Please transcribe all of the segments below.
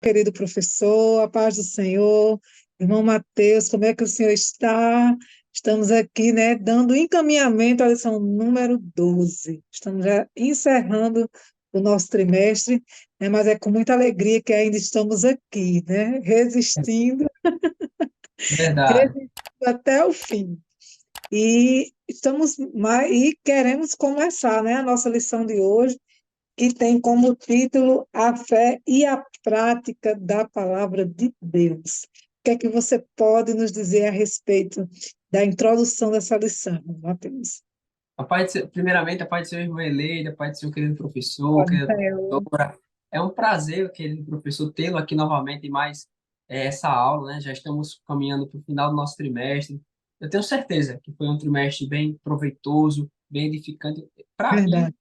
querido professor, a paz do Senhor. Irmão Mateus, como é que o senhor está? Estamos aqui, né, dando encaminhamento à lição número 12. Estamos já encerrando o nosso trimestre, né, mas é com muita alegria que ainda estamos aqui, né, Verdade. resistindo até o fim. E queremos começar, né, a nossa lição de hoje, que tem como título A Fé e a Prática da Palavra de Deus. O que é que você pode nos dizer a respeito da introdução dessa lição, Matheus? Primeiramente, a paz do seu irmão Eleida, a paz do seu querido professor, Pode querida ser. professora. É um prazer, querido professor, tê-lo aqui novamente em mais essa aula, né? Já estamos caminhando para o final do nosso trimestre. Eu tenho certeza que foi um trimestre bem proveitoso, bem edificante. Para mim, Verdade.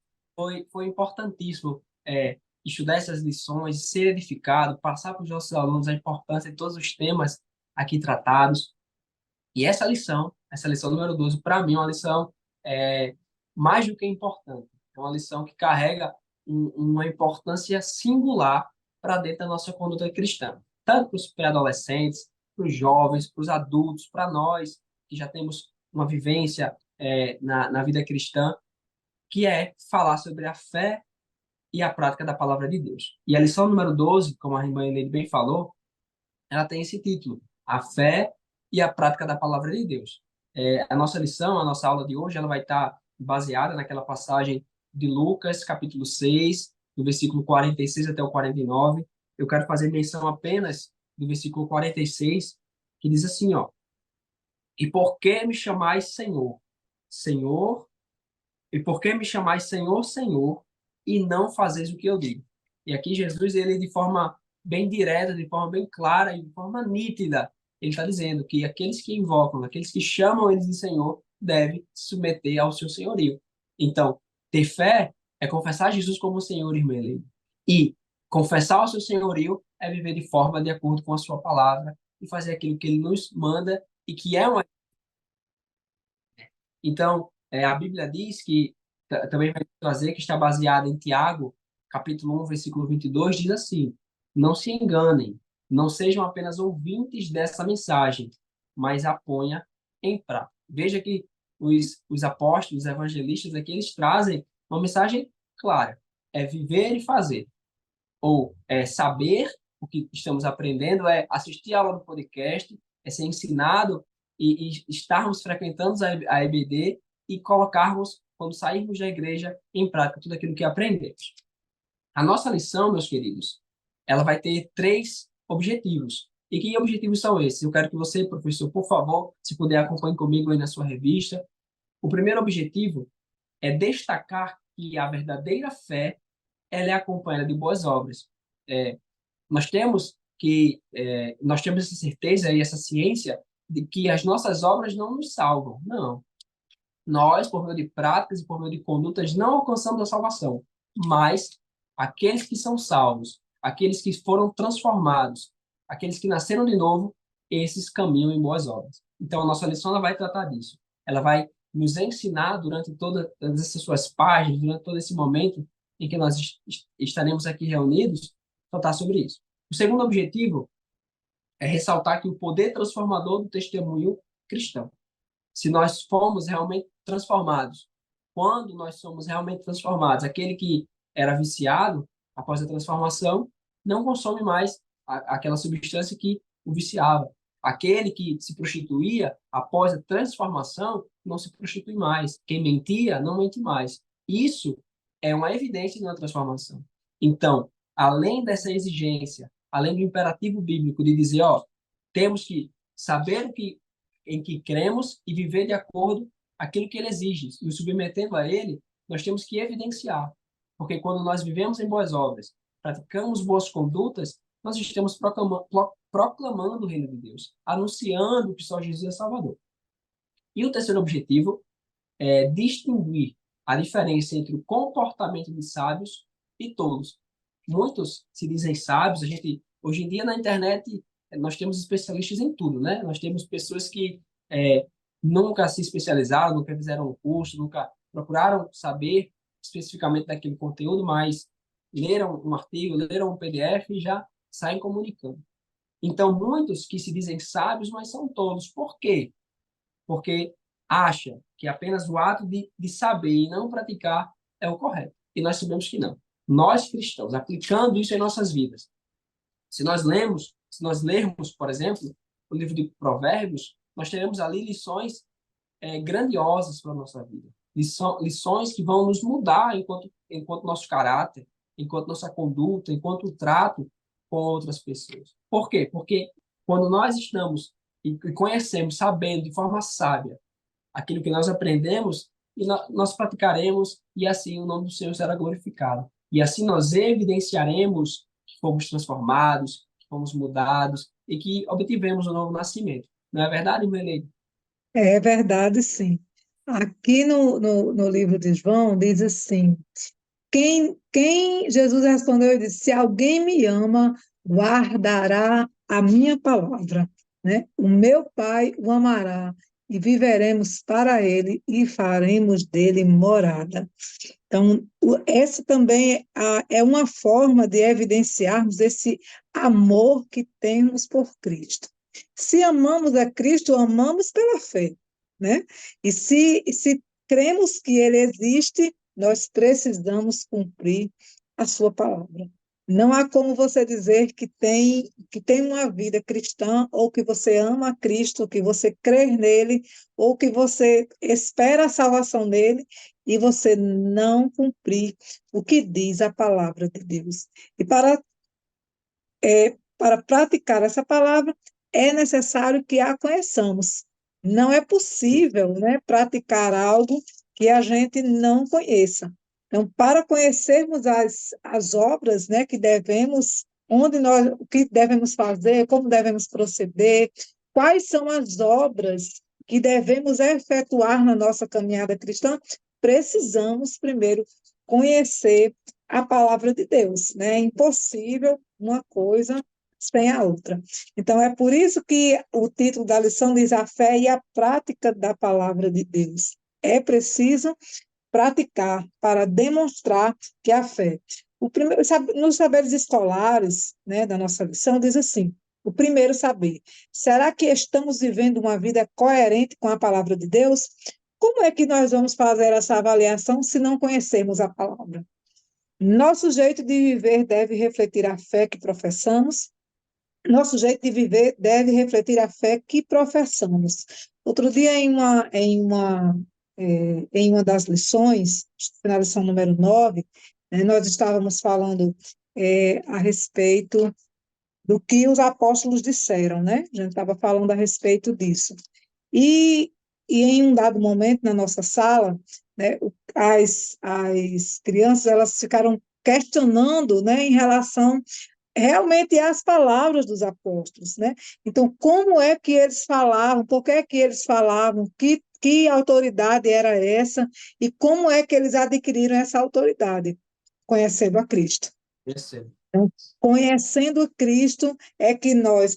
foi importantíssimo estudar essas lições, ser edificado, passar para os nossos alunos a importância de todos os temas aqui tratados. E essa lição número 12, para mim, é uma lição é, mais do que importante. É uma lição que carrega uma importância singular para dentro da nossa conduta cristã. Tanto para os pré-adolescentes, para os jovens, para os adultos, para nós, que já temos uma vivência na vida cristã, que é falar sobre a fé e a prática da palavra de Deus. E a lição número 12, como a irmã Helene bem falou, ela tem esse título, A Fé e a Prática da Palavra de Deus. A nossa lição, a nossa aula de hoje, ela vai estar baseada naquela passagem de Lucas, capítulo 6, do versículo 46 até o 49. Eu quero fazer menção apenas do versículo 46, que diz assim, ó: E por que me chamais Senhor? Senhor, e por que me chamais Senhor, Senhor, e não fazeis o que eu digo? E aqui Jesus, ele de forma bem direta, de forma bem clara e de forma nítida, ele está dizendo que aqueles que invocam, aqueles que chamam ele de Senhor, devem se submeter ao seu senhorio. Então, ter fé é confessar Jesus como Senhor, irmã Helena. E confessar o seu senhorio é viver de forma de acordo com a sua palavra e fazer aquilo que ele nos manda e que é uma. Então, a Bíblia diz que, também vai trazer, que está baseada em Tiago, capítulo 1, versículo 22, diz assim: Não se enganem, não sejam apenas ouvintes dessa mensagem, mas a ponha em prática. Veja que os apóstolos, os evangelistas aqui, eles trazem uma mensagem clara: é viver e fazer, ou é saber o que estamos aprendendo, é assistir a aula do podcast, é ser ensinado e estarmos frequentando a EBD e colocarmos, quando sairmos da igreja, em prática tudo aquilo que aprendemos. A nossa lição, meus queridos, ela vai ter três objetivos. E que objetivos são esses? Eu quero que você, professor, por favor, se puder, acompanhe comigo aí na sua revista. O primeiro objetivo é destacar que a verdadeira fé ela é acompanhada de boas obras. É, nós temos essa certeza e essa ciência de que as nossas obras não nos salvam. Não. Nós, por meio de práticas e por meio de condutas, não alcançamos a salvação. Mas aqueles que são salvos, aqueles que foram transformados, aqueles que nasceram de novo, esses caminham em boas obras. Então, a nossa lição ela vai tratar disso. Ela vai nos ensinar durante todas essas suas páginas, durante todo esse momento em que nós estaremos aqui reunidos, tratar sobre isso. O segundo objetivo é ressaltar que o poder transformador do testemunho cristão. Se nós formos realmente transformados, quando nós somos realmente transformados, aquele que era viciado após a transformação não consome mais aquela substância que o viciava. Aquele que se prostituía após a transformação não se prostitui mais. Quem mentia não mente mais. Isso é uma evidência de uma transformação. Então, além dessa exigência, além do imperativo bíblico de dizer, ó, temos que saber o que em que cremos e viver de acordo aquilo que ele exige. E submetendo a ele, nós temos que evidenciar. Porque quando nós vivemos em boas obras, praticamos boas condutas, nós estamos proclamando o reino de Deus, anunciando que só Jesus é Salvador. E o terceiro objetivo é distinguir a diferença entre o comportamento de sábios e tolos. Muitos se dizem sábios, hoje em dia na internet nós temos especialistas em tudo, né? Nós temos pessoas que nunca se especializaram, nunca fizeram um curso, nunca procuraram saber especificamente daquele conteúdo, mas leram um artigo, leram um PDF e já saem comunicando. Então, muitos que se dizem sábios, mas são tolos. Por quê? Porque acha que apenas o ato de saber e não praticar é o correto. E nós sabemos que não. Nós cristãos, aplicando isso em nossas vidas. Se nós lermos, por exemplo, o livro de Provérbios, nós teremos ali lições grandiosas para a nossa vida. Lições que vão nos mudar enquanto nosso caráter, enquanto nossa conduta, enquanto o trato com outras pessoas. Por quê? Porque quando nós estamos e conhecemos, sabendo de forma sábia aquilo que nós aprendemos, e nós praticaremos, e assim o nome do Senhor será glorificado. E assim nós evidenciaremos que fomos transformados, que fomos mudados e que obtivemos um novo nascimento. Não é verdade, Melei? É verdade, sim. Aqui no livro de João diz assim: quem Jesus respondeu e disse: Se alguém me ama, guardará a minha palavra, né? O meu Pai o amará e viveremos para ele e faremos dele morada. Então, essa também é uma forma de evidenciarmos esse amor que temos por Cristo. Se amamos a Cristo, amamos pela fé, né? E se cremos que Ele existe, nós precisamos cumprir a sua palavra. Não há como você dizer que tem uma vida cristã, ou que você ama a Cristo, que você crê nele, ou que você espera a salvação nele, e você não cumprir o que diz a palavra de Deus. E para praticar essa palavra, é necessário que a conheçamos. Não é possível, né, praticar algo que a gente não conheça. Então, para conhecermos as obras, né, que devemos, o que devemos fazer, como devemos proceder, quais são as obras que devemos efetuar na nossa caminhada cristã, precisamos primeiro conhecer a palavra de Deus, né? É impossível uma coisa sem a outra. Então, é por isso que o título da lição diz a fé e a prática da palavra de Deus. É preciso praticar para demonstrar que a fé. Nos saberes escolares, né, da nossa lição, diz assim: o primeiro saber, será que estamos vivendo uma vida coerente com a palavra de Deus? Como é que nós vamos fazer essa avaliação se não conhecermos a palavra? Nosso jeito de viver deve refletir a fé que professamos. Nosso jeito de viver deve refletir a fé que professamos. Outro dia, em uma das lições, na lição número 9, né, nós estávamos falando a respeito do que os apóstolos disseram, né? A gente estava falando a respeito disso. E, e em um dado momento na nossa sala, né, as crianças elas ficaram questionando, né, em relação realmente às palavras dos apóstolos, né? Então, como é que eles falavam, por que é que eles falavam, que autoridade era essa e como é que eles adquiriram essa autoridade? Conhecendo a Cristo. Recebo. Então, conhecendo Cristo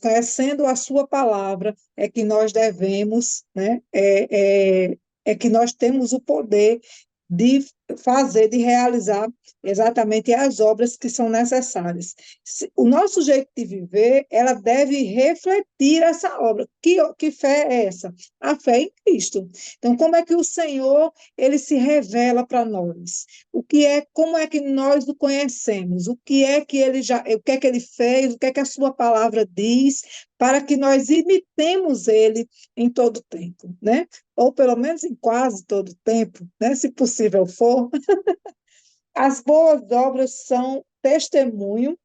conhecendo a sua palavra, é que nós devemos, né, é que nós temos o poder de fazer, de realizar exatamente as obras que são necessárias. O nosso jeito de viver, ela deve refletir essa obra. Que fé é essa? A fé em Cristo. Então, como é que o Senhor, ele se revela para nós? Como é que nós o conhecemos? O que é que ele fez? O que é que a sua palavra diz? Para que nós imitemos ele em todo o tempo, né? Ou pelo menos em quase todo o tempo, né? Se possível for. As boas obras são testemunho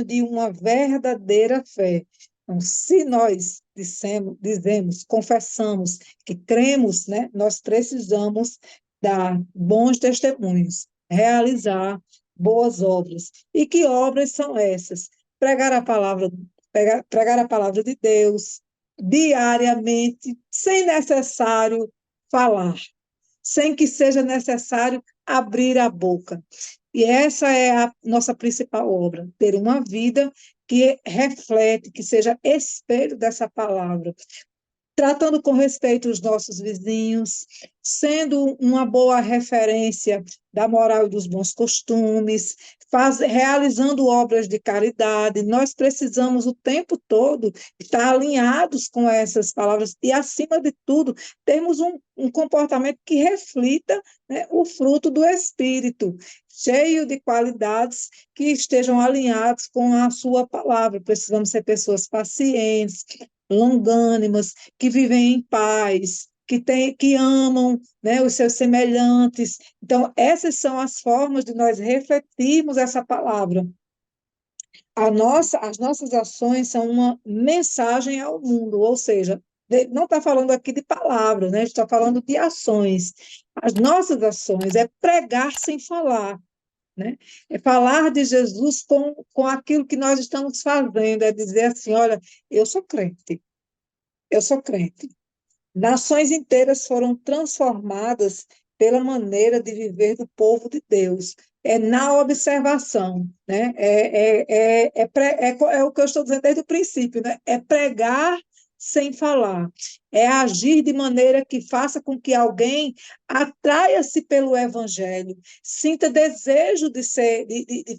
de uma verdadeira fé. Então, se nós dizemos, confessamos que cremos, né, nós precisamos dar bons testemunhos, realizar boas obras. E que obras são essas? Pregar a palavra de Deus diariamente, sem necessário falar, sem que seja necessário abrir a boca. E essa é a nossa principal obra, ter uma vida que reflete, que seja espelho dessa palavra, tratando com respeito os nossos vizinhos, sendo uma boa referência da moral e dos bons costumes, realizando obras de caridade. Nós precisamos o tempo todo estar alinhados com essas palavras e, acima de tudo, termos um comportamento que reflita, né, o fruto do Espírito, cheio de qualidades que estejam alinhados com a sua palavra. Precisamos ser pessoas pacientes, longânimas, que vivem em paz, que amam, né, os seus semelhantes. Então, essas são as formas de nós refletirmos essa palavra. As nossas ações são uma mensagem ao mundo, ou seja, não está falando aqui de palavras, né? Está falando de ações. As nossas ações é pregar sem falar, né? É falar de Jesus com aquilo que nós estamos fazendo, é dizer assim, olha, eu sou crente, eu sou crente. Nações inteiras foram transformadas pela maneira de viver do povo de Deus. É na observação, né? É o que eu estou dizendo desde o princípio, né? É pregar sem falar, é agir de maneira que faça com que alguém atraia-se pelo evangelho, sinta desejo de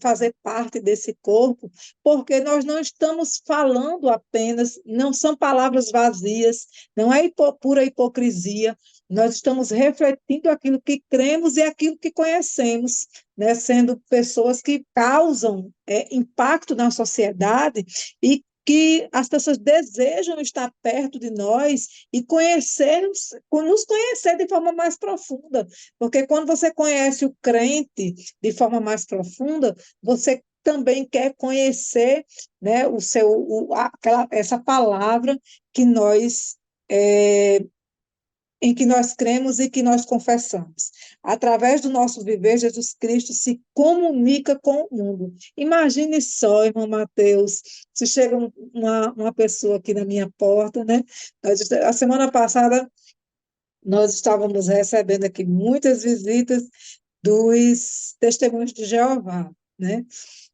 fazer parte desse corpo, porque nós não estamos falando apenas, não são palavras vazias, não é pura hipocrisia, nós estamos refletindo aquilo que cremos e aquilo que conhecemos, né? Sendo pessoas que causam impacto na sociedade e que as pessoas desejam estar perto de nós e nos conhecer de forma mais profunda, porque quando você conhece o crente de forma mais profunda, você também quer conhecer, né, essa palavra que nós em que nós cremos e que nós confessamos. Através do nosso viver, Jesus Cristo se comunica com o mundo. Imagine só, irmão Mateus, se chega uma pessoa aqui na minha porta, né? A semana passada, nós estávamos recebendo aqui muitas visitas dos testemunhos de Jeová, né?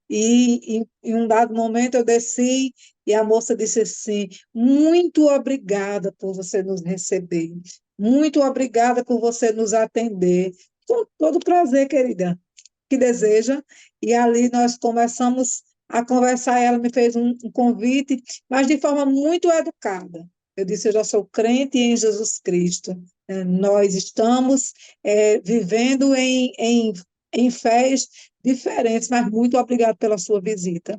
E em um dado momento eu desci e a moça disse assim: muito obrigada por você nos receber, muito obrigada por você nos atender. Com todo prazer, querida, que deseja. E ali nós começamos a conversar. Ela me fez um convite, mas de forma muito educada. Eu disse: eu já sou crente em Jesus Cristo. Nós estamos vivendo em fés diferentes, mas muito obrigado pela sua visita.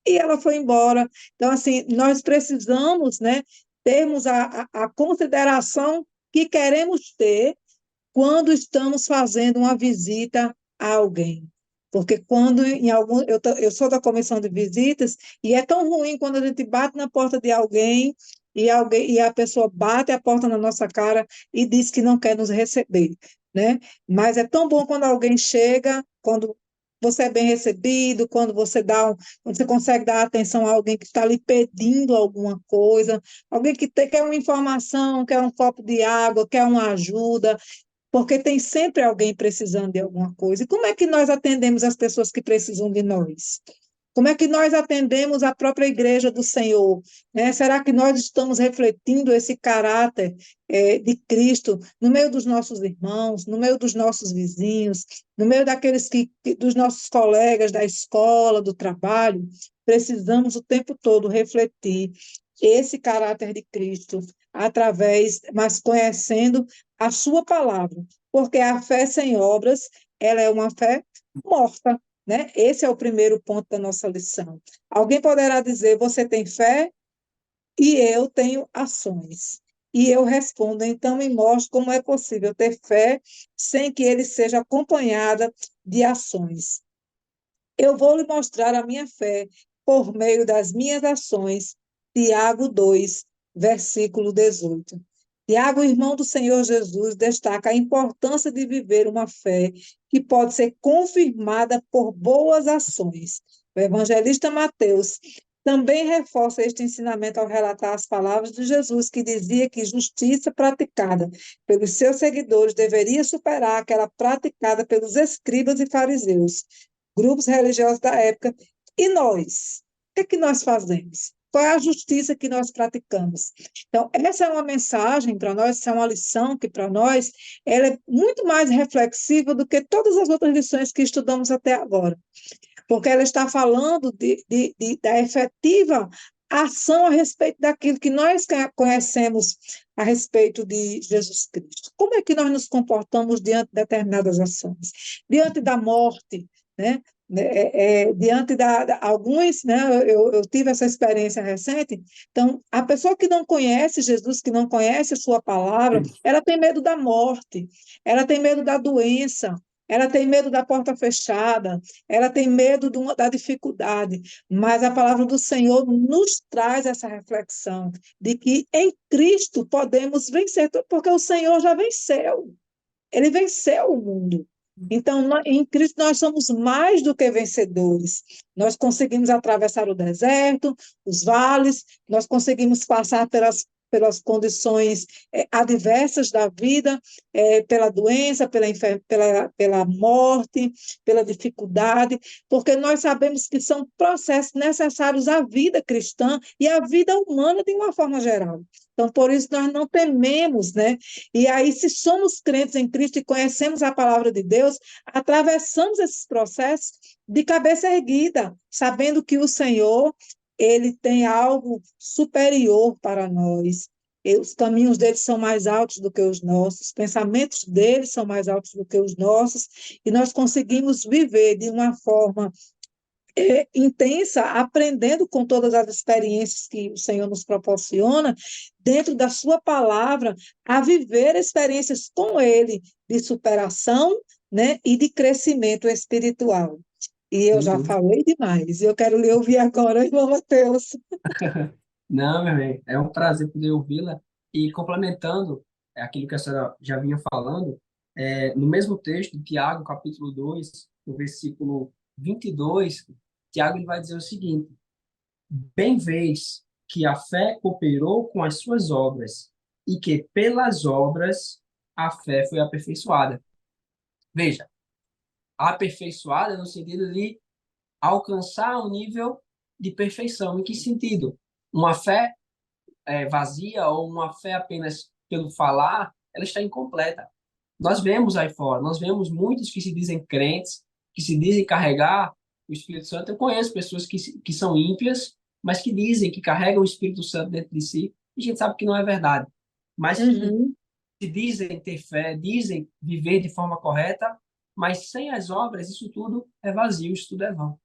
E ela foi embora. Então, assim, nós precisamos, né, termos a consideração que queremos ter quando estamos fazendo uma visita a alguém. Porque quando eu sou da comissão de visitas e é tão ruim quando a gente bate na porta de alguém e a pessoa bate a porta na nossa cara e diz que não quer nos receber, né? Mas é tão bom quando alguém chega, quando você é bem recebido, quando você consegue dar atenção a alguém que está lhe pedindo alguma coisa, alguém que quer uma informação, quer um copo de água, quer uma ajuda, porque tem sempre alguém precisando de alguma coisa. E como é que nós atendemos as pessoas que precisam de nós? Como é que nós atendemos a própria igreja do Senhor? Né? Será que nós estamos refletindo esse caráter de Cristo no meio dos nossos irmãos, no meio dos nossos vizinhos, no meio dos nossos colegas da escola, do trabalho? Precisamos o tempo todo refletir esse caráter de Cristo mas conhecendo a sua palavra, porque a fé sem obras, ela é uma fé morta, né? Esse é o primeiro ponto da nossa lição. Alguém poderá dizer: você tem fé e eu tenho ações. E eu respondo: então me mostre como é possível ter fé sem que ele seja acompanhada de ações. Eu vou lhe mostrar a minha fé por meio das minhas ações. Tiago 2, versículo 18. Tiago, irmão do Senhor Jesus, destaca a importância de viver uma fé que pode ser confirmada por boas ações. O evangelista Mateus também reforça este ensinamento ao relatar as palavras de Jesus, que dizia que justiça praticada pelos seus seguidores deveria superar aquela praticada pelos escribas e fariseus, grupos religiosos da época. E nós? O que é que nós fazemos? Qual é a justiça que nós praticamos? Então, essa é uma mensagem para nós, essa é uma lição que, para nós, ela é muito mais reflexiva do que todas as outras lições que estudamos até agora. porque ela está falando da efetiva ação a respeito daquilo que nós conhecemos a respeito de Jesus Cristo. Como é que nós nos comportamos diante de determinadas ações? Diante da morte, né? Diante alguns, né? Eu tive essa experiência recente. Então, a pessoa que não conhece Jesus, que não conhece a sua palavra, ela tem medo da morte, ela tem medo da doença, ela tem medo da porta fechada, ela tem medo da dificuldade, mas a palavra do Senhor nos traz essa reflexão de que em Cristo podemos vencer, porque o Senhor já venceu, ele venceu o mundo. Então, em Cristo nós somos mais do que vencedores. Nós conseguimos atravessar o deserto, os vales, nós conseguimos passar pelas condições adversas da vida, pela doença, pela morte, pela dificuldade, porque nós sabemos que são processos necessários à vida cristã e à vida humana de uma forma geral. Então, por isso, nós não tememos, né? E aí, se somos crentes em Cristo e conhecemos a palavra de Deus, atravessamos esses processos de cabeça erguida, sabendo que o Senhor, ele tem algo superior para nós. E os caminhos dele são mais altos do que os nossos, os pensamentos dele são mais altos do que os nossos, e nós conseguimos viver de uma forma intensa, aprendendo com todas as experiências que o Senhor nos proporciona, dentro da Sua palavra, a viver experiências com Ele de superação, né, e de crescimento espiritual. E eu já Uhum. falei demais, e eu quero lhe ouvir agora, irmão Mateus. Não, meu bem, é um prazer poder ouvi-la. E complementando aquilo que a senhora já vinha falando, no mesmo texto, Tiago, capítulo 2 no versículo 22, Tiago ele vai dizer o seguinte: bem vês que a fé cooperou com as suas obras, e que pelas obras a fé foi aperfeiçoada. Veja, aperfeiçoada no sentido de alcançar um nível de perfeição. Em que sentido? Uma fé vazia ou uma fé apenas pelo falar, ela está incompleta. Nós vemos aí fora, nós vemos muitos que se dizem crentes, que se dizem carregar o Espírito Santo. Eu conheço pessoas que são ímpias, mas que dizem que carregam o Espírito Santo dentro de si, e a gente sabe que não é verdade. Mas que Uhum, se dizem ter fé, dizem viver de forma correta, mas sem as obras, isso tudo é vazio, isso tudo é vão.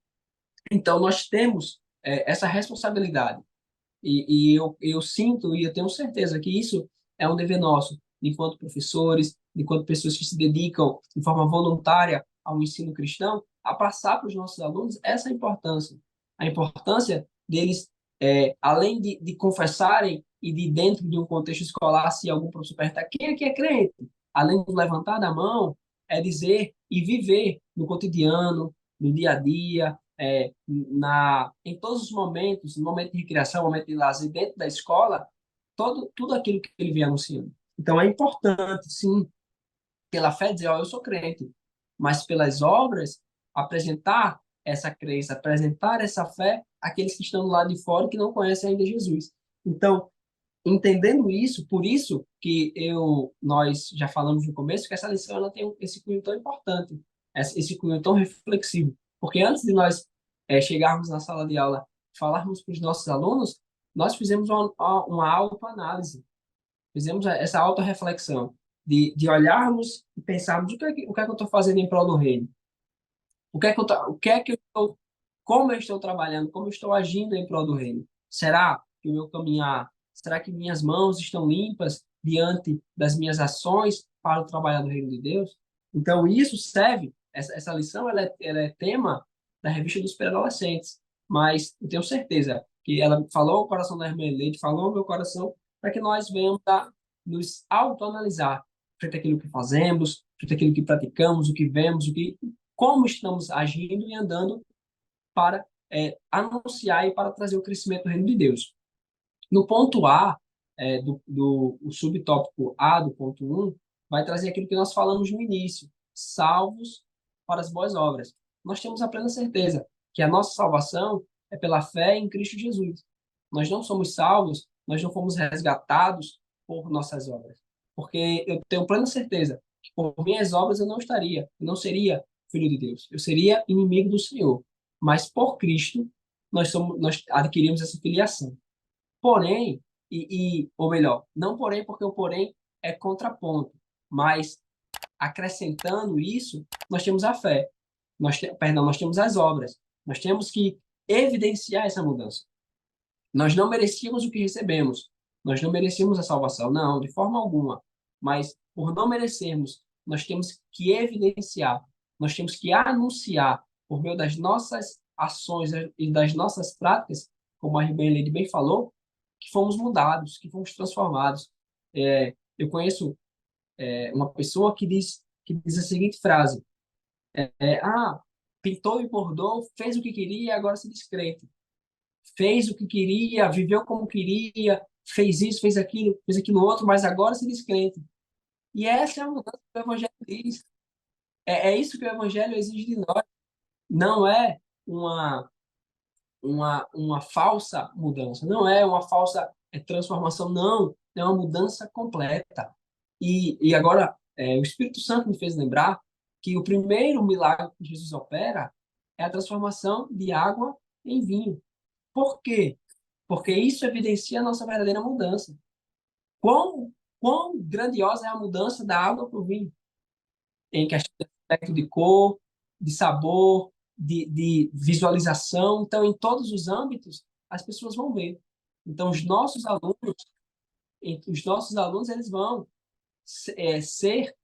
Então, nós temos essa responsabilidade eu sinto e eu tenho certeza que isso é um dever nosso, enquanto professores, enquanto pessoas que se dedicam de forma voluntária ao ensino cristão, a passar para os nossos alunos essa importância. A importância deles, além de confessarem e de dentro de um contexto escolar, se algum professor perguntar quem aqui é crente, além de levantar da mão, é dizer e viver no cotidiano, no dia a dia, em todos os momentos, no momento de recreação, no momento de lazer dentro da escola, tudo aquilo que ele vem anunciando. Então é importante, sim, pela fé dizer, ó, eu sou crente, mas pelas obras apresentar essa crença, apresentar essa fé àqueles que estão do lado de fora e que não conhecem ainda Jesus. Então, entendendo isso, por isso que nós já falamos no começo que essa lição ela tem esse cunho tão importante, esse cunho tão reflexivo, porque antes de nós chegarmos na sala de aula, falarmos para os nossos alunos, nós fizemos uma autoanálise, fizemos essa autorreflexão de olharmos e pensarmos o que é que eu estou fazendo em prol do reino, o que é que eu estou, como eu estou trabalhando, como eu estou agindo em prol do reino. Será que o meu caminhar, será que minhas mãos estão limpas diante das minhas ações para o trabalhar do reino de Deus? Então, isso serve, essa lição, ela é tema da revista dos pré-adolescentes, mas eu tenho certeza que ela falou ao coração da irmã Leite, falou ao meu coração, para que nós venhamos a nos autoanalisar frente àquilo que fazemos, frente àquilo que praticamos, o que vemos, como estamos agindo e andando para anunciar e para trazer o crescimento do reino de Deus. No ponto A, o subtópico A do ponto 1, vai trazer aquilo que nós falamos no início, salvos para as boas obras. Nós temos a plena certeza que a nossa salvação é pela fé em Cristo Jesus. Nós não somos salvos, nós não fomos resgatados por nossas obras. Porque eu tenho plena certeza que por minhas obras eu não seria filho de Deus, eu seria inimigo do Senhor. mas por Cristo nós adquirimos essa filiação. Porém, ou melhor, não porém, porque o porém é contraponto, mas acrescentando isso, nós temos a fé, perdão, nós temos as obras, nós temos que evidenciar essa mudança. Nós não merecíamos o que recebemos, nós não merecíamos a salvação, não, de forma alguma, mas por não merecermos, nós temos que evidenciar, nós temos que anunciar por meio das nossas ações e das nossas práticas, como a Ribeirinha Lady bem falou, que fomos mudados, que fomos transformados. Eu conheço uma pessoa que diz a seguinte frase: pintou e bordou, fez o que queria e agora se descrente. Fez o que queria, viveu como queria, fez isso, fez aquilo outro, mas agora se descrente. E essa é a mudança que o Evangelho diz. É isso que o Evangelho exige de nós. Não é uma, uma falsa mudança, não é uma falsa transformação, não. É uma mudança completa. E agora, o Espírito Santo me fez lembrar que o primeiro milagre que Jesus opera é a transformação de água em vinho. Por quê? Porque isso evidencia a nossa verdadeira mudança. Quão grandiosa é a mudança da água para o vinho, em questão de aspecto de cor, de sabor, de visualização. Então, em todos os âmbitos, as pessoas vão ver. Então, os nossos alunos eles vão ser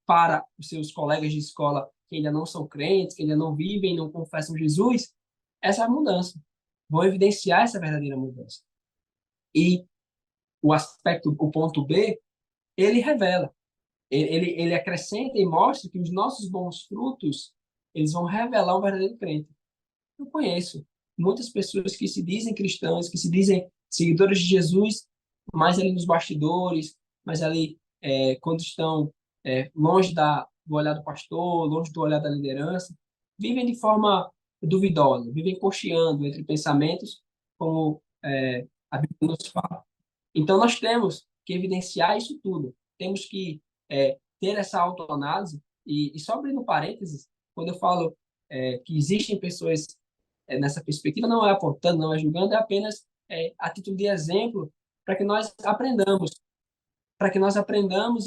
para os seus colegas de escola que ainda não são crentes, que ainda não vivem, não confessam Jesus, essa mudança. Vão evidenciar essa verdadeira mudança. E o ponto B, ele revela, ele acrescenta e mostra que os nossos bons frutos, eles vão revelar um verdadeiro crente. Eu conheço muitas pessoas que se dizem cristãs, que se dizem seguidores de Jesus, mas ali nos bastidores, mas ali quando estão longe do olhar do pastor, longe do olhar da liderança, vivem de forma duvidosa, vivem cocheando entre pensamentos, como a Bíblia nos fala. Então, nós temos que evidenciar isso tudo. Temos que ter essa autoanálise. E só abrindo parênteses, quando eu falo que existem pessoas nessa perspectiva, não é apontando, não é julgando, é apenas a título de exemplo para que nós aprendamos,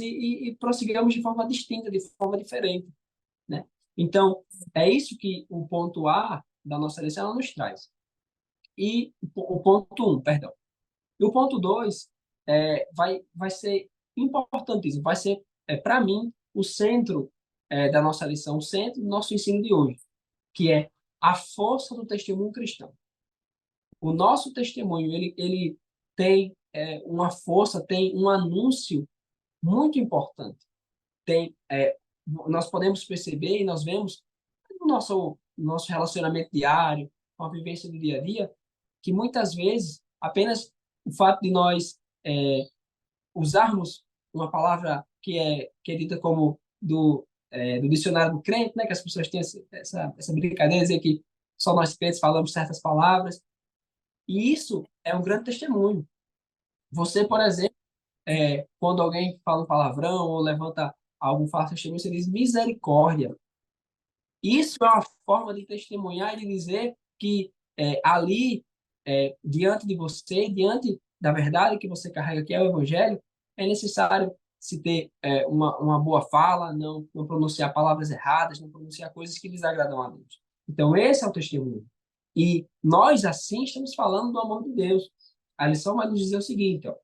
e prossigamos de forma distinta, de forma diferente, né? Então, é isso que o ponto A da nossa lição nos traz. E o ponto 1, perdão. E o ponto 2 vai ser importantíssimo, vai ser, para mim, o centro da nossa lição, o centro do nosso ensino de hoje, que é a força do testemunho cristão. O nosso testemunho, ele tem uma força, tem um anúncio muito importante. Nós podemos perceber e nós vemos no nosso relacionamento diário, com a vivência do dia a dia, que muitas vezes apenas o fato de nós usarmos uma palavra que é dita como do dicionário do crente, né, que as pessoas têm essa brincadeira, dizer que só nós crentes falamos certas palavras, e isso é um grande testemunho. Você, por exemplo, quando alguém fala um palavrão ou levanta algum falso testemunho, você diz misericórdia. Isso é uma forma de testemunhar e de dizer que ali, diante de você, diante da verdade que você carrega, que é o Evangelho, é necessário se ter uma boa fala, não pronunciar palavras erradas, não pronunciar coisas que desagradam a Deus. Então, esse é o testemunho. E nós, assim, estamos falando do amor de Deus. A lição vai nos dizer o seguinte, ó: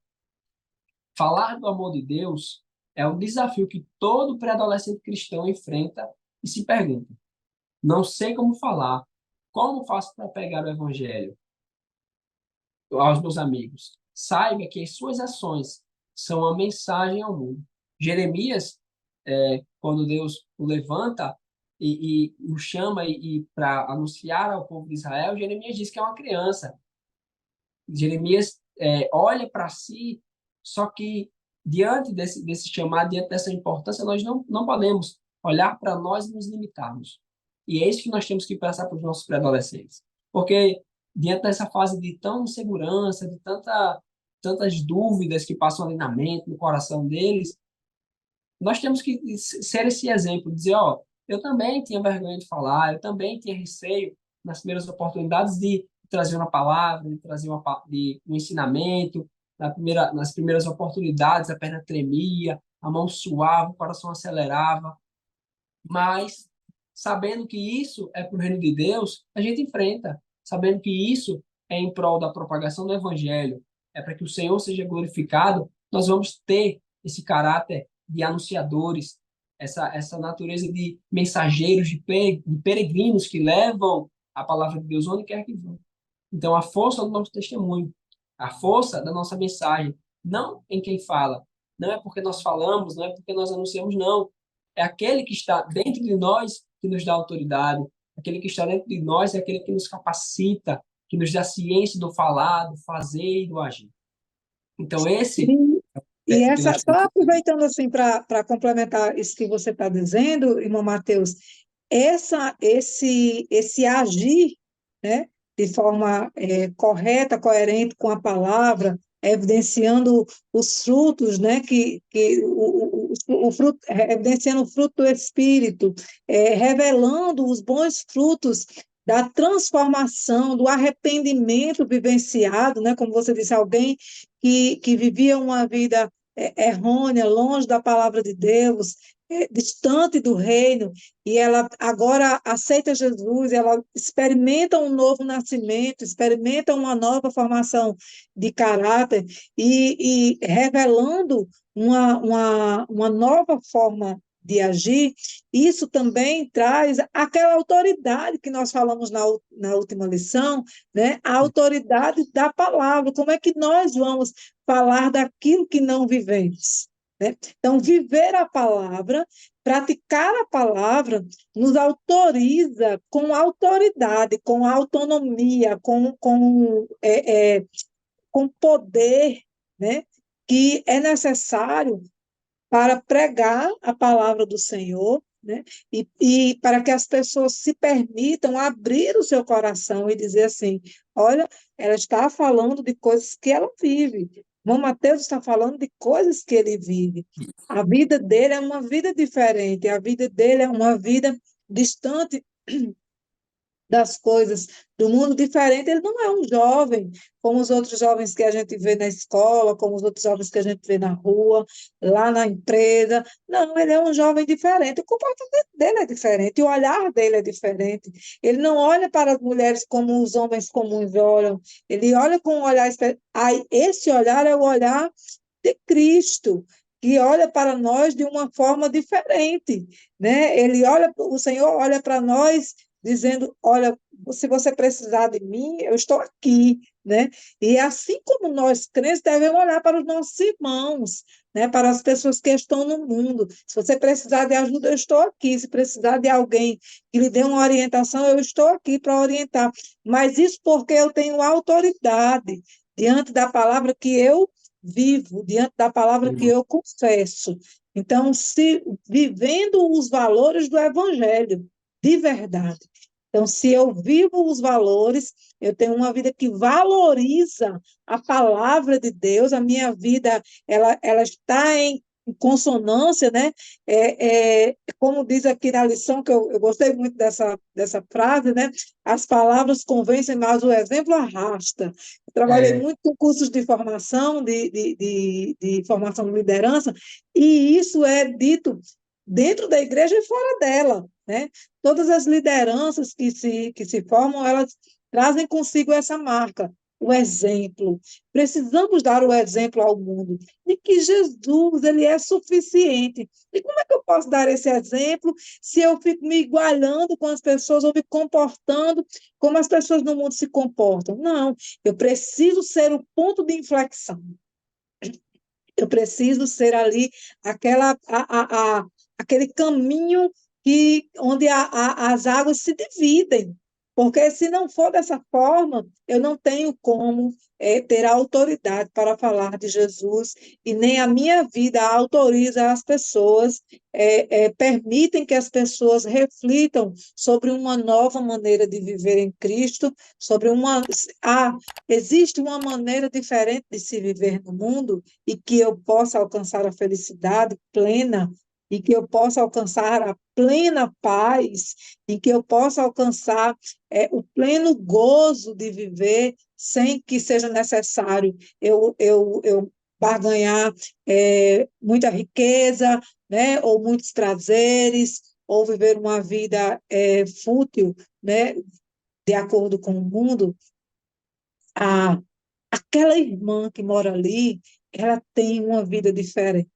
falar do amor de Deus é um desafio que todo pré-adolescente cristão enfrenta e se pergunta: não sei como falar. Como faço para pegar o evangelho aos meus amigos? Saiba que as suas ações são uma mensagem ao mundo. Jeremias, quando Deus o levanta e o chama para anunciar ao povo de Israel, Jeremias diz que é uma criança. Jeremias olha para si, só que diante desse chamado, diante dessa importância, nós não podemos olhar para nós e nos limitarmos. E é isso que nós temos que passar para os nossos pré-adolescentes. Porque diante dessa fase de tão insegurança, de tantas dúvidas que passam ali na mente, no coração deles, nós temos que ser esse exemplo, dizer, ó, eu também tinha vergonha de falar, eu também tinha receio, nas primeiras oportunidades de trazer uma palavra, de trazer um ensinamento, nas primeiras oportunidades a perna tremia, a mão suava, o coração acelerava, mas sabendo que isso é para o reino de Deus, a gente enfrenta, sabendo que isso é em prol da propagação do evangelho, é para que o Senhor seja glorificado, nós vamos ter esse caráter de anunciadores, essa natureza de mensageiros, de peregrinos que levam a palavra de Deus onde quer que vão. Então, a força do nosso testemunho, a força da nossa mensagem, não em quem fala, não é porque nós falamos, não é porque nós anunciamos, não. É aquele que está dentro de nós que nos dá autoridade, aquele que está dentro de nós é aquele que nos capacita, que nos dá ciência do falar, do fazer e do agir. Então, esse E, e é que essa, nós só temos. aproveitando assim para complementar isso que você está dizendo, irmão Mateus, esse agir, né, de forma correta, coerente com a palavra, evidenciando os frutos, né, o fruto, evidenciando o fruto do Espírito, revelando os bons frutos da transformação, do arrependimento vivenciado, né, como você disse, alguém que vivia uma vida errônea, longe da palavra de Deus, distante do reino, e ela agora aceita Jesus, ela experimenta um novo nascimento, experimenta uma nova formação de caráter e revelando uma nova forma de agir, isso também traz aquela autoridade que nós falamos na última lição, né? A autoridade da palavra. Como é que nós vamos falar daquilo que não vivemos? Né? Então, viver a palavra, praticar a palavra, nos autoriza com autoridade, com autonomia, com poder, né? Que é necessário para pregar a palavra do Senhor, né? E para que as pessoas se permitam abrir o seu coração e dizer assim: olha, ela está falando de coisas que ela vive. Irmão Mateus está falando de coisas que ele vive. A vida dele é uma vida diferente, a vida dele é uma vida distante das coisas do mundo diferente. Ele não é um jovem como os outros jovens que a gente vê na escola, como os outros jovens que a gente vê na rua, lá na empresa. Não, ele é um jovem diferente. O comportamento dele é diferente, o olhar dele é diferente. Ele não olha para as mulheres como os homens comuns olham, ele olha com um olhar. Aí, esse olhar é o olhar de Cristo, que olha para nós de uma forma diferente, né? O Senhor olha para nós dizendo, olha, se você precisar de mim, eu estou aqui, né? E assim como nós crentes devemos olhar para os nossos irmãos, né? Para as pessoas que estão no mundo. Se você precisar de ajuda, eu estou aqui. Se precisar de alguém que lhe dê uma orientação, eu estou aqui para orientar. Mas isso porque eu tenho autoridade diante da palavra que eu vivo, diante da palavra que eu confesso. Então, se vivendo os valores do evangelho de verdade. Então, se eu vivo os valores, eu tenho uma vida que valoriza a palavra de Deus, a minha vida ela está em consonância, né? Como diz aqui na lição, que eu gostei muito dessa frase, né? As palavras convencem, mas o exemplo arrasta. Eu trabalhei É, muito com cursos de formação, de formação de liderança, e isso é dito dentro da igreja e fora dela, né? Todas as lideranças que se formam, elas trazem consigo essa marca, o exemplo. Precisamos dar o exemplo ao mundo de que Jesus, ele é suficiente. E como é que eu posso dar esse exemplo se eu fico me igualando com as pessoas ou me comportando como as pessoas no mundo se comportam? Não, eu preciso ser o ponto de inflexão. Eu preciso ser ali aquele caminho onde as águas se dividem. Porque se não for dessa forma, eu não tenho como ter autoridade para falar de Jesus, e nem a minha vida autoriza as pessoas, permitem que as pessoas reflitam sobre uma nova maneira de viver em Cristo, sobre existe uma maneira diferente de se viver no mundo, e que eu possa alcançar a felicidade plena e que eu possa alcançar a plena paz, e que eu possa alcançar o pleno gozo de viver sem que seja necessário eu barganhar muita riqueza, né, ou muitos prazeres, ou viver uma vida fútil, né, de acordo com o mundo. A, Aquela irmã que mora ali, ela tem uma vida diferente.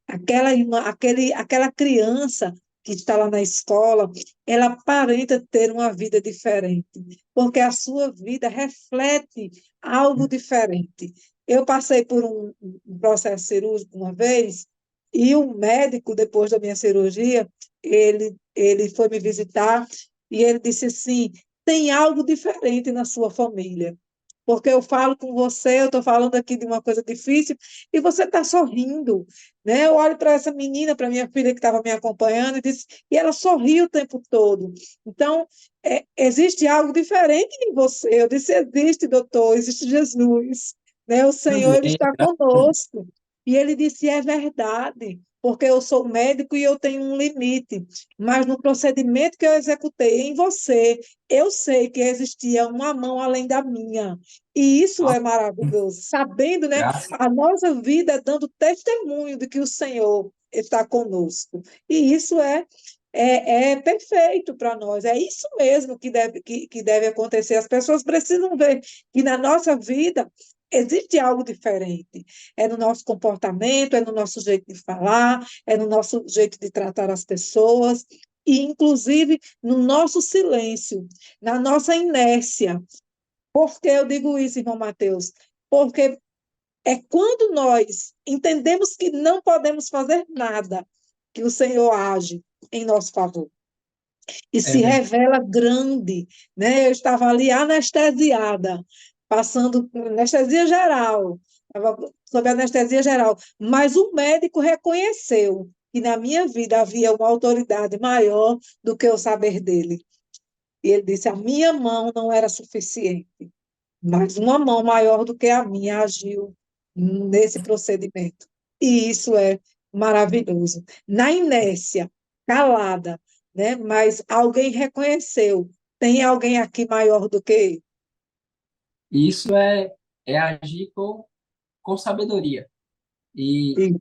Aquela irmã, aquela criança que está lá na escola, ela aparenta ter uma vida diferente, porque a sua vida reflete algo diferente. Eu passei por um processo cirúrgico uma vez, e o médico, depois da minha cirurgia, ele foi me visitar e ele disse assim: tem algo diferente na sua família, porque eu falo com você, eu estou falando aqui de uma coisa difícil, e você está sorrindo, né? Eu olho para essa menina, para minha filha que estava me acompanhando, e ela sorriu o tempo todo. Então, existe algo diferente em você. Eu disse, existe, doutor, existe Jesus, né? O Senhor, ele Amém. está conosco. E ele disse, é verdade, porque eu sou médico e eu tenho um limite, mas no procedimento que eu executei em você, eu sei que existia uma mão além da minha. E isso é maravilhoso, sabendo, né, Graças. a nossa vida dando testemunho de que o Senhor está conosco. E isso é perfeito para nós. É isso mesmo que deve acontecer. As pessoas precisam ver que na nossa vida existe algo diferente. É no nosso comportamento, é no nosso jeito de falar, é no nosso jeito de tratar as pessoas, e inclusive no nosso silêncio, na nossa inércia. Por que eu digo isso, irmão Mateus? Porque é quando nós entendemos que não podemos fazer nada que o Senhor age em nosso favor e É se verdade. revela grande, né? Eu estava ali anestesiada, passando por anestesia geral, estava sob anestesia geral, mas o médico reconheceu que na minha vida havia uma autoridade maior do que o saber dele. E ele disse: a minha mão não era suficiente, mas uma mão maior do que a minha agiu nesse procedimento. E isso é maravilhoso. Na inércia, calada, né? Mas alguém reconheceu. Tem alguém aqui maior do que Isso é agir com sabedoria. E ele.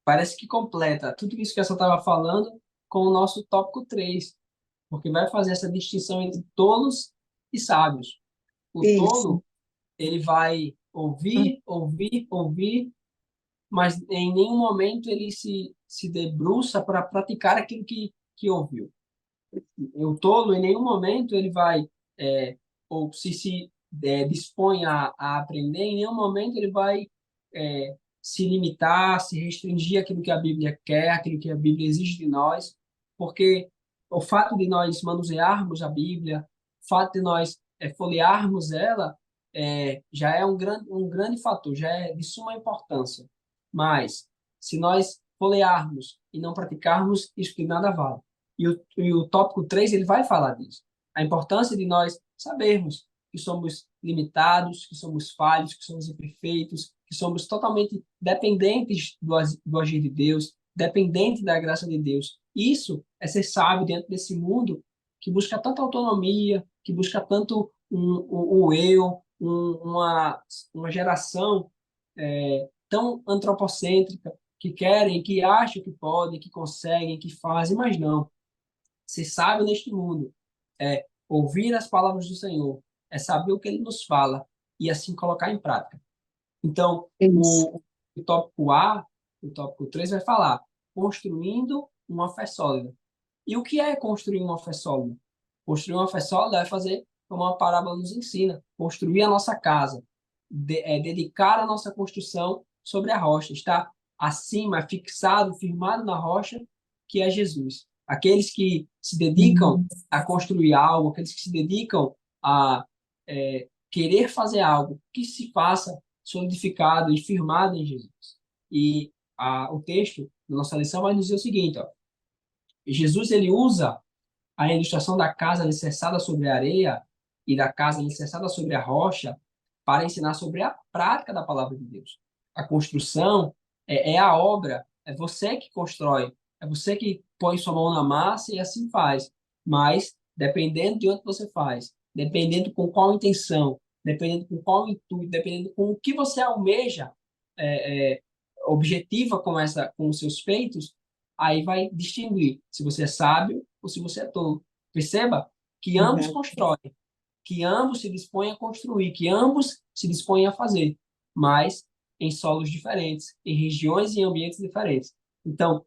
parece que completa tudo isso que a senhora estava falando com o nosso tópico 3, porque vai fazer essa distinção entre tolos e sábios. O Isso. tolo, ele vai ouvir, ouvir, ouvir, mas em nenhum momento ele se debruça para praticar aquilo que ouviu. O tolo, em nenhum momento ele vai, ou se dispõe a aprender, em nenhum momento ele vai se limitar, se restringir àquilo que a Bíblia quer, àquilo que a Bíblia exige de nós, porque o fato de nós manusearmos a Bíblia, o fato de nós folhearmos ela, já é um grande fator, já é de suma importância. Mas, se nós folhearmos e não praticarmos, isso de nada vale. E o tópico 3 ele vai falar disso. A importância de nós sabermos que somos limitados, que somos falhos, que somos imperfeitos, que somos totalmente dependentes do agir de Deus, dependentes da graça de Deus. Isso é ser sábio dentro desse mundo que busca tanta autonomia, que busca tanto um eu, uma geração tão antropocêntrica, que querem, que acham que podem, que conseguem, que fazem, mas não. Ser sábio neste mundo é ouvir as palavras do Senhor, é saber o que ele nos fala e assim colocar em prática. Então, Isso. o tópico A, o tópico 3 vai falar construindo uma fé sólida. E o que é construir uma fé sólida? Construir uma fé sólida é fazer como a parábola nos ensina, construir a nossa casa, dedicar a nossa construção sobre a rocha, estar acima, fixado, firmado na rocha, que é Jesus. Aqueles que se dedicam a construir algo, aqueles que se dedicam a querer fazer algo, que se faça solidificado e firmado em Jesus. E o texto da nossa lição vai nos dizer o seguinte, ó, Jesus ele usa a ilustração da casa alicerçada sobre a areia e da casa alicerçada sobre a rocha para ensinar sobre a prática da palavra de Deus. A construção é a obra, é você que constrói É você que põe sua mão na massa e assim faz. Mas, dependendo de onde você faz, dependendo com qual intenção, dependendo com qual intuito, dependendo com o que você almeja, objetiva com os seus feitos, aí vai distinguir se você é sábio ou se você é tolo. Perceba que ambos Exato. constroem, que ambos se dispõem a construir, que ambos se dispõem a fazer, mas em solos diferentes, em regiões e ambientes diferentes. Então,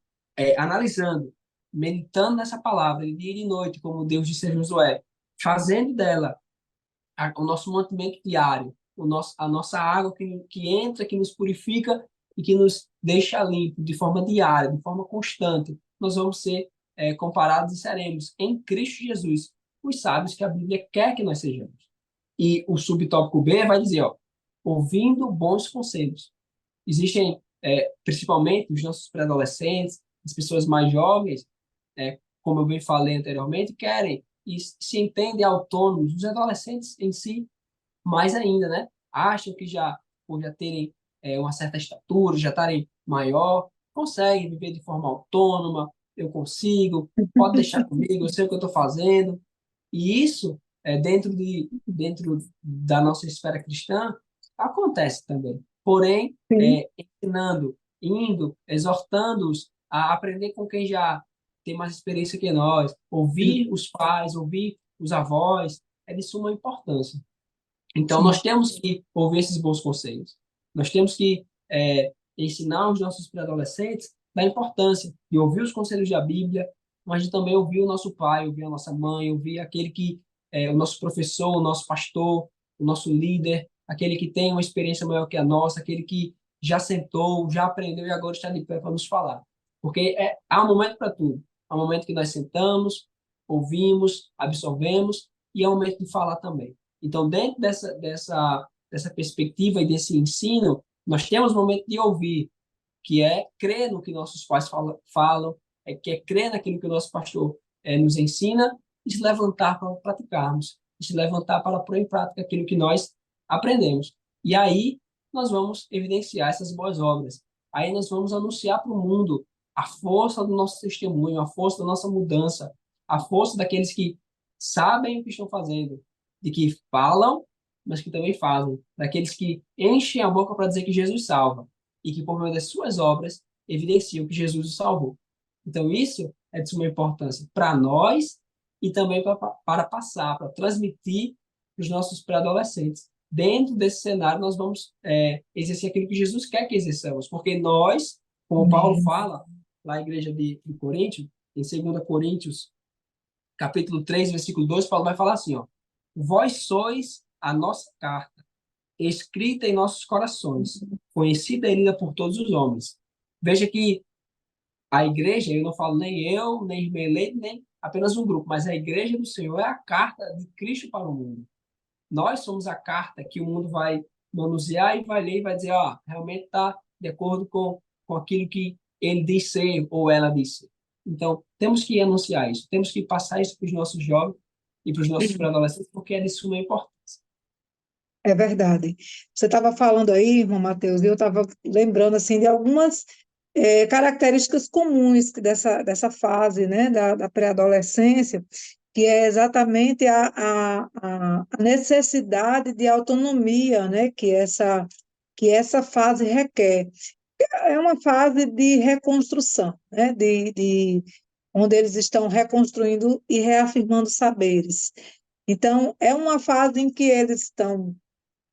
analisando, meditando nessa palavra, de dia e de noite, como Deus disse a Josué, fazendo dela o nosso mantimento diário, a nossa água que entra, que nos purifica e que nos deixa limpo de forma diária, de forma constante, nós vamos ser comparados e seremos em Cristo Jesus os sábios que a Bíblia quer que nós sejamos. E o subtópico B vai dizer, ó, ouvindo bons conselhos. Existem, principalmente, os nossos pré-adolescentes, as pessoas mais jovens, como eu bem falei anteriormente, querem e se entendem autônomos, os adolescentes em si, mais ainda, né? Acham que já, por já terem uma certa estatura, já estarem maior, conseguem viver de forma autônoma, eu consigo, pode deixar comigo, eu sei o que eu estou fazendo. E isso, dentro da nossa esfera cristã, acontece também. Porém, Sim. ensinando, indo, exortando-os a aprender com quem já tem mais experiência que nós, ouvir os pais, ouvir os avós, é de suma importância. Então, Sim. nós temos que ouvir esses bons conselhos. Nós temos que ensinar os nossos pré-adolescentes da importância de ouvir os conselhos da Bíblia, mas de também ouvir o nosso pai, ouvir a nossa mãe, ouvir aquele que é o nosso professor, o nosso pastor, o nosso líder, aquele que tem uma experiência maior que a nossa, aquele que já sentou, já aprendeu e agora está de pé para nos falar. Porque há um momento para tudo. Há um momento que nós sentamos, ouvimos, absorvemos, e é um momento de falar também. Então, dentro dessa perspectiva e desse ensino, nós temos o momento de ouvir, que é crer no que nossos pais falam, que é crer naquilo que o nosso pastor nos ensina e se levantar para praticarmos, e se levantar para pôr em prática aquilo que nós aprendemos. E aí nós vamos evidenciar essas boas obras. Aí nós vamos anunciar para o mundo a força do nosso testemunho, a força da nossa mudança, a força daqueles que sabem o que estão fazendo, de que falam, mas que também fazem, daqueles que enchem a boca para dizer que Jesus salva e que por meio das suas obras evidenciam que Jesus o salvou. Então isso é de suma importância para nós e também para passar, para transmitir para os nossos pré-adolescentes. Dentro desse cenário, nós vamos exercer aquilo que Jesus quer que exerçamos, porque nós, como Paulo Amém. fala lá na igreja de Corinto, em 2 Coríntios capítulo 3 versículo 2, Paulo vai falar assim, ó, vós sois a nossa carta, escrita em nossos corações, conhecida e lida por todos os homens. Veja que a igreja, eu não falo nem eu, nem Melete, nem apenas um grupo, mas a igreja do Senhor é a carta de Cristo para o mundo. Nós somos a carta que o mundo vai manusear e vai ler e vai dizer, ó, realmente está de acordo com aquilo que ele diz ser ou ela diz ser. Então, temos que anunciar isso, temos que passar isso para os nossos jovens e para os nossos pré-adolescentes, porque é de suma importância. É verdade. Você estava falando aí, irmão Mateus, e eu estava lembrando assim de algumas características comuns dessa fase, né, da pré-adolescência, que é exatamente a necessidade de autonomia, né, que essa fase requer. É uma fase de reconstrução, né, onde eles estão reconstruindo e reafirmando saberes. Então, é uma fase em que eles estão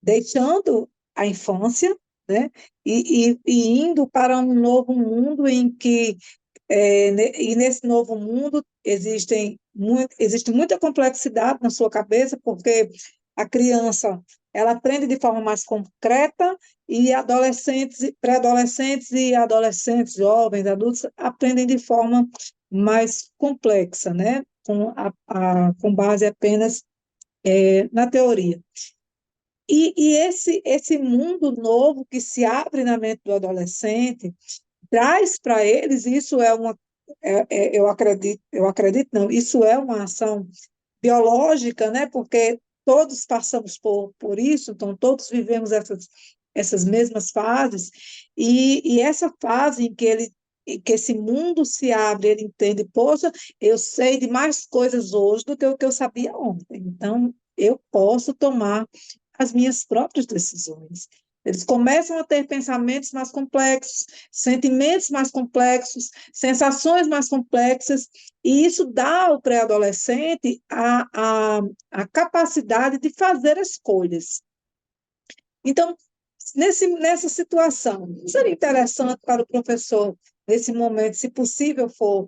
deixando a infância, né, e indo para um novo mundo em que, e nesse novo mundo existe muita complexidade na sua cabeça, porque a criança ela aprende de forma mais concreta e adolescentes, pré-adolescentes e adolescentes, jovens, adultos aprendem de forma mais complexa, né, com base apenas na teoria. E esse mundo novo que se abre na mente do adolescente traz para eles, isso é uma, eu acredito não, isso é uma ação biológica, né? Porque todos passamos por isso, então todos vivemos essas mesmas fases, e essa fase em que que esse mundo se abre, ele entende, poxa, eu sei de mais coisas hoje do que o que eu sabia ontem. Então, eu posso tomar as minhas próprias decisões. Eles começam a ter pensamentos mais complexos, sentimentos mais complexos, sensações mais complexas, e isso dá ao pré-adolescente a capacidade de fazer escolhas. Então, nessa situação, seria interessante para o professor, nesse momento, se possível for,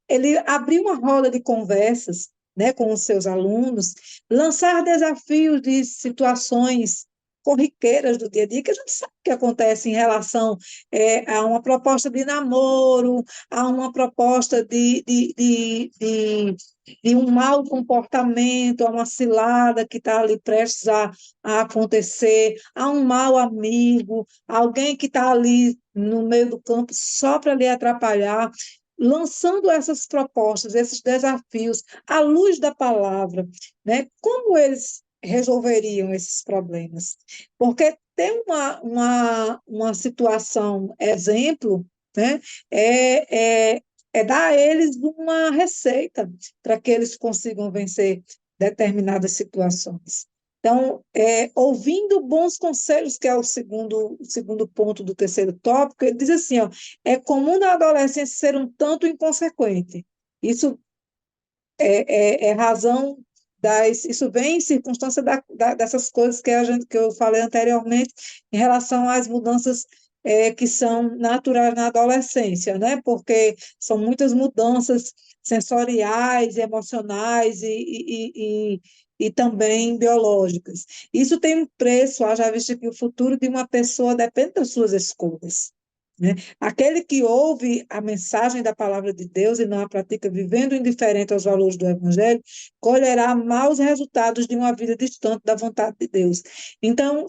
ele abrir uma roda de conversas, né, com os seus alunos, lançar desafios de situações corriqueiras do dia a dia, que a gente sabe que acontece em relação a uma proposta de namoro, a uma proposta de um mau comportamento, a uma cilada que está ali prestes a acontecer, a um mau amigo, alguém que está ali no meio do campo só para lhe atrapalhar, lançando essas propostas, esses desafios, à luz da palavra, né? Como eles resolveriam esses problemas? Porque ter uma situação exemplo, né? É, é, é dar a eles uma receita para que eles consigam vencer determinadas situações. Então, ouvindo bons conselhos, que é o segundo ponto do terceiro tópico, ele diz assim, ó, é comum na adolescência ser um tanto inconsequente. Isso é razão isso vem em circunstância dessas coisas que eu falei anteriormente em relação às mudanças que são naturais na adolescência, né? Porque são muitas mudanças sensoriais, emocionais e também biológicas. Isso tem um preço, haja visto que o futuro de uma pessoa depende das suas escolhas. Né? Aquele que ouve a mensagem da palavra de Deus e não a pratica vivendo indiferente aos valores do Evangelho, colherá maus resultados de uma vida distante da vontade de Deus. Então,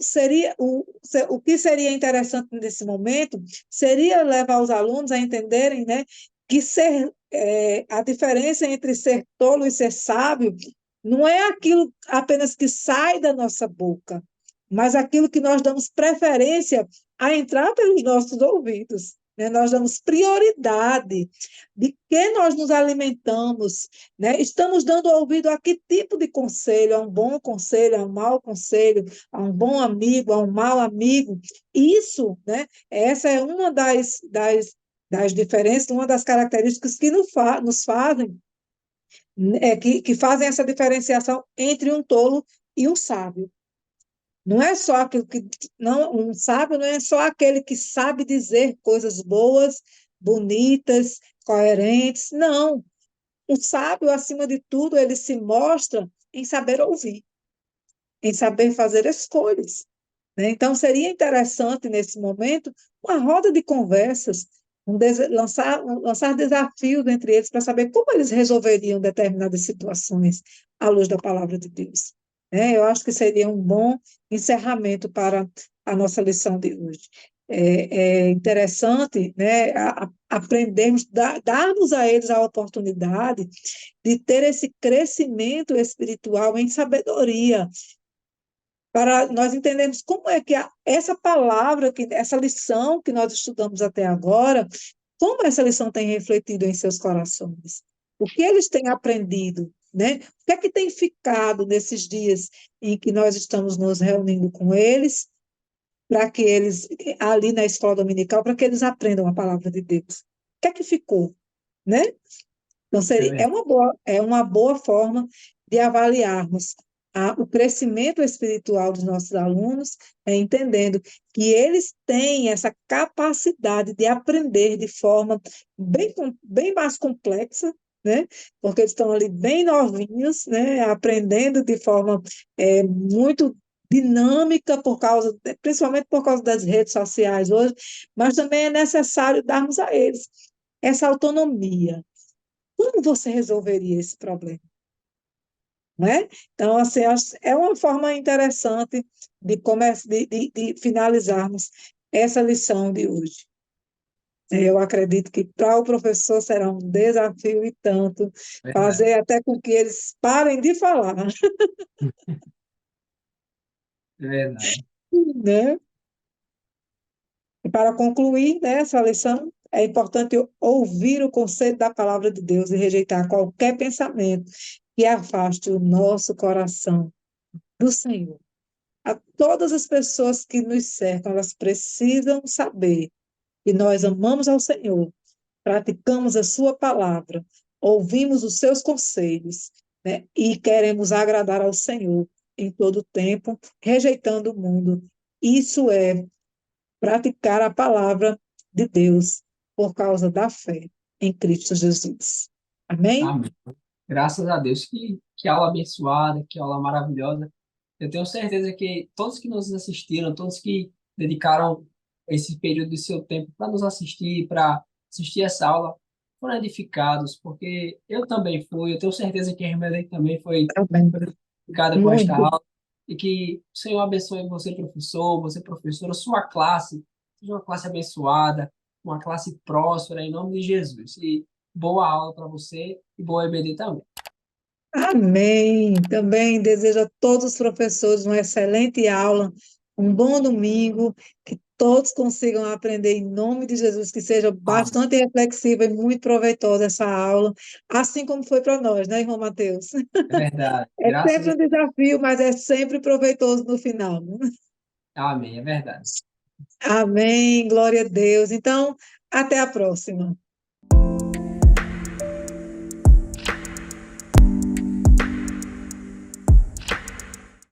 o que seria interessante nesse momento seria levar os alunos a entenderem, né, que a diferença entre ser tolo e ser sábio não é aquilo apenas que sai da nossa boca, mas aquilo que nós damos preferência a entrar pelos nossos ouvidos. Né? Nós damos prioridade de que nós nos alimentamos. Né? Estamos dando ouvido a que tipo de conselho? A um bom conselho, a um mau conselho, a um bom amigo, a um mau amigo. Isso, né? Essa é uma das diferenças, uma das características que nos fazem, que fazem essa diferenciação entre um tolo e um sábio. Não é só aquilo que não, um sábio não é só aquele que sabe dizer coisas boas, bonitas, coerentes. Não. O sábio, acima de tudo, ele se mostra em saber ouvir, em saber fazer escolhas. Né? Então, seria interessante, nesse momento, uma roda de conversas, lançar desafios entre eles para saber como eles resolveriam determinadas situações à luz da palavra de Deus. Né? Eu acho que seria um bom encerramento para a nossa lição de hoje. É interessante, né, aprendermos, darmos a eles a oportunidade de ter esse crescimento espiritual em sabedoria, para nós entendermos como é que essa palavra, essa lição que nós estudamos até agora, como essa lição tem refletido em seus corações, o que eles têm aprendido, né? O que é que tem ficado nesses dias em que nós estamos nos reunindo com eles, para que eles, ali na escola dominical, para que eles aprendam a palavra de Deus. O que é que ficou, né? Então, É verdade. é uma boa forma de avaliarmos o crescimento espiritual dos nossos alunos, entendendo que eles têm essa capacidade de aprender de forma bem mais complexa, né? Porque eles estão ali bem novinhos, né? Aprendendo de forma muito dinâmica, principalmente por causa das redes sociais hoje, mas também é necessário darmos a eles essa autonomia. Como você resolveria esse problema? Né? Então, assim, é uma forma interessante de finalizarmos essa lição de hoje. Eu acredito que para o professor será um desafio e tanto Verdade. fazer até com que eles parem de falar, É verdade. né? E para concluir, né, essa lição, É importante ouvir o conselho da palavra de Deus e rejeitar qualquer pensamento que afaste o nosso coração do Senhor. A todas as pessoas que nos cercam, elas precisam saber que nós amamos ao Senhor, praticamos a sua palavra, ouvimos os seus conselhos, né, e queremos agradar ao Senhor em todo o tempo, rejeitando o mundo. Isso é praticar a palavra de Deus por causa da fé em Cristo Jesus. Amém? Amém. Graças a Deus. Que aula abençoada, que aula maravilhosa. Eu tenho certeza que todos que nos assistiram, todos que dedicaram esse período do seu tempo para nos assistir, para assistir essa aula, foram edificados, porque eu também fui, eu tenho certeza que a irmã também Amém. foi edificada com esta Muito. aula, e que o Senhor abençoe você, professor, você, professora, sua classe, seja uma classe abençoada, uma classe próspera, em nome de Jesus. E boa aula para você e boa EBD também. Amém. Também desejo a todos os professores uma excelente aula, um bom domingo, que todos consigam aprender em nome de Jesus, que seja Amém. bastante reflexiva e muito proveitosa essa aula, assim como foi para nós, né, irmão Mateus? É verdade. É Graças sempre a um desafio, mas é sempre proveitoso no final. Amém, é verdade. Amém, glória a Deus. Então, até a próxima.